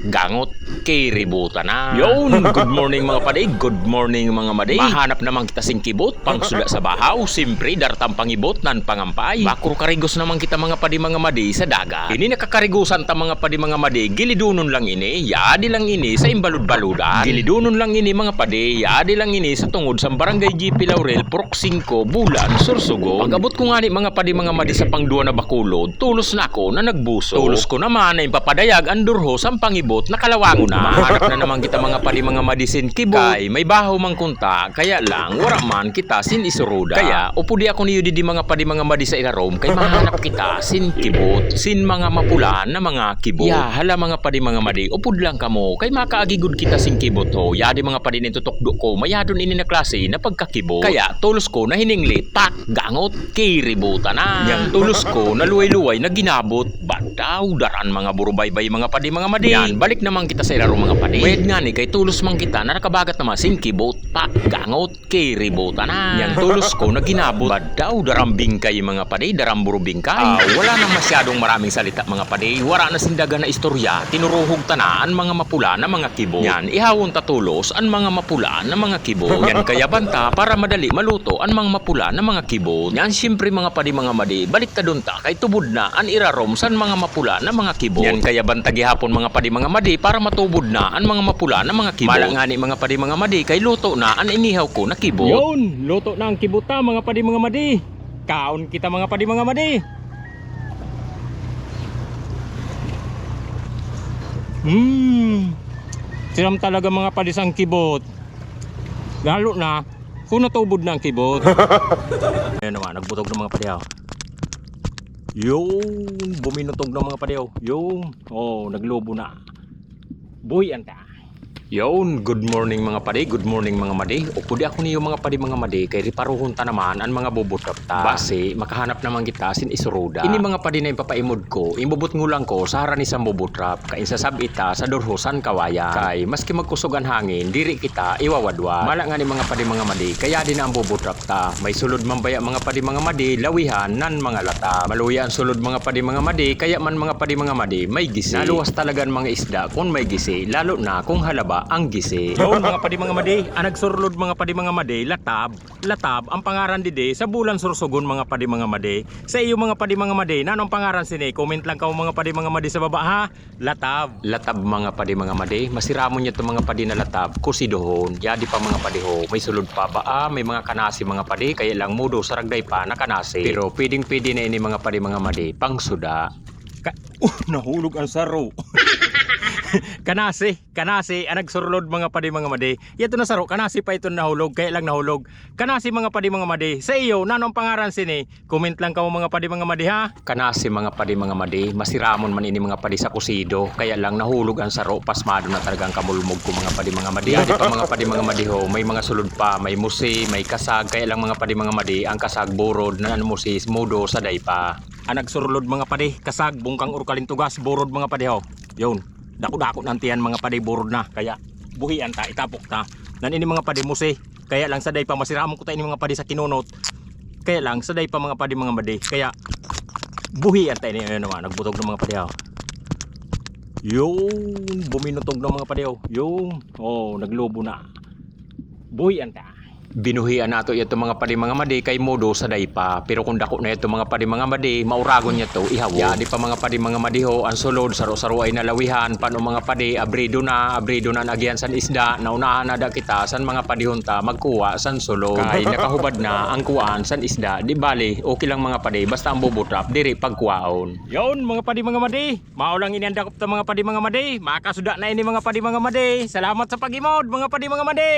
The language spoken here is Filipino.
gangot, kiributan na. Yun, good morning mga padi, good morning mga madi. Mahanap naman kita sing kibot, pang suda sa bahaw, simpre dartang pangibot nan pangampay. Bakuro karigos naman kita mga padi mga madi sa dagat. Ini nakakarigusan ta mga padi mga madi, gilidunon lang ini, yadi lang ini sa imbalud-baludan. Gilidunon lang ini mga padi, yadi lang ini sa tungod sa Barangay GP Laurel, Purok 5, Bulan, Sorsogon. Pag-abot ko nga ni mga padi mga madi sa pangduwa na bakulod, tulos na ako na nagbuso. Tulos ko naman na ipapadayag ang durho sa pangibot na kalawango na. Mahanap na naman kita mga padi mga madi sin kibot. Kay may bahaw mang kunta, kaya lang wara man kita sin isuruda. Kaya upudi ako niyo di mga padi mga madi sa ilarom, kay mahanap kita sin kibot, sin mga mapula na mga kibot. Ya, hala mga padi mga madi, upud lang kamo, kay makaagigod kita sin kibot ho. Ya di mga padi nito tukdo ko, mayadon ini na klase na pagkakibot. Kaya tulos ko na hiningli, tak, gangot, kiributan na. Yang tulos ko na luway-luway na ginabot, badaw, daran mga burubaybay mga padi mga madi. Yan, balik naman kita sa ilaro mga padi. Wed nga ni, kay tulos man kita na nakabagat naman sin kibot, tak, gangot, kiributan na. Yang tulos ko na ginabot, badaw, daram bingkay mga padi, daram burubingkay. Wala na masyadong maraming salita mga padi, wala na sindaga na istorya, tinuruhog tanaan mga mapula na mga kibot. Yan, ihawon tatulos ang mga mapula na mga kibot. Yan kaya banta para madali maluto ang mga mapula na mga kibot. Yan siyempre mga padi mga madi, balik ta dun ta kay tubod na ang irarom san mga mapula na mga kibot. Yan kaya banta gihapon mga padi mga madi para matubod na ang mga mapula na mga kibot. Mala nga ni mga padi mga madi kay luto na ang inihaw ko na kibot. Yun, luto na ang kibuta mga padi mga madi. Kaon kita mga padi mga madi. Siram talaga mga padi sang kibot. Lalo na kung natubod na ang kibot. Ayan naman, nagbutog ng mga padiyaw. Yung buminutog ng mga padiyaw. Yung, naglobo na. Buhay anta. Yon, good morning mga padi, good morning mga madi. Upudi ako niyo mga padi mga madi kay riparuhon ta naman ang mga bubutap ta. Base makahanap naman kita sin isuruda. Ini mga padi na ipapaimod ko, imbubot ngulang ko sa harani sa bubutrap kay sasab ita sa durhosan kawayan. Kay maski magkusog ang hangin, diri kita iwawadwa. Mala nga ni mga padi mga madi, kaya din ang bubutrap ta. May sulod man baya mga padi mga madi, lawihan nan mga lata. Maluya ang sulod mga padi mga madi, kaya man mga padi mga madi, may gisi. Naluwas talaga ang mga isda kung may gisi, lalo na kung halaba ang gisi. Yun mga padi mga madi, ang nagsurlod mga padi mga madi, latab ang pangaran dide sa Bulan Sorsogon mga padi mga madi. Sa iyo mga padi mga madi, nanong pangaran sini? Comment lang ka mga padi mga madi sa baba ha. Latab mga padi mga madi, masiramon niya to mga padi na latab, kusidohon. Yadi pa mga padi ho, may sulod pa ba? May mga kanasi mga padi, kaya lang mudo saragday pa na kanasi. Pero pwedeng na ini mga padi mga madi, pang suda. Nahulog ang saro. kanasi, ang nagsurlod mga padi mga madi. Yato na saro, kanasi pa ito nahulog, kaya lang nahulog. Kanasi mga padi mga madi. Sa iyo, nanong pangaran sini? Comment lang ka mga padi mga madi ha. Kanasi mga padi mga madi, masiramon man ini mga padi sa kusido, kaya lang nahulog ang saro, pasmado na talagang kamulmog ko mga padi mga madi. Yadi pa mga padi mga madi ho, may mga sulod pa, may musi, may kasag, kaya lang mga padi mga madi, ang kasag burod na musis, mudo sa daypa. Ang nagsurlod mga padi, kasag, bungkang urkalintugas, burod mga padi ho. Yun. Dako-dako nantiyan mga padi burod na, kaya buhian ta, itapok ta. Nan ini mga padi musi, kaya lang saday pa masiramon ko ta ini mga padi sa kinunot. Kaya lang saday pa mga padi mga madi, kaya buhian ta ini naman, nagbutog ng mga padi ho. Yung buminutog ng mga padi ho. Yung, naglobo na. Buhian ta. Binuhian nato ito mga padi mga madi kay modo sa daypa, pero kung dako na ito mga padi mga madi, mauragon niya to ihawo. Yadi pa mga padi mga madi ho, ang sulod saro-saro ay nalawihan, pano mga padi abrido na agyan san isda, naunahan na da kita san mga padi hunta magkuha san sulod. Kay nakahubad na ang kuwaan san isda, di bali okay lang mga padi basta ang bubutrap diri pagkuwaon. Yon mga padi mga madi, mao lang inandakop ta mga padi mga madi, makasuda na ini mga padi mga madi. Salamat sa pagimod mga padi mga madi.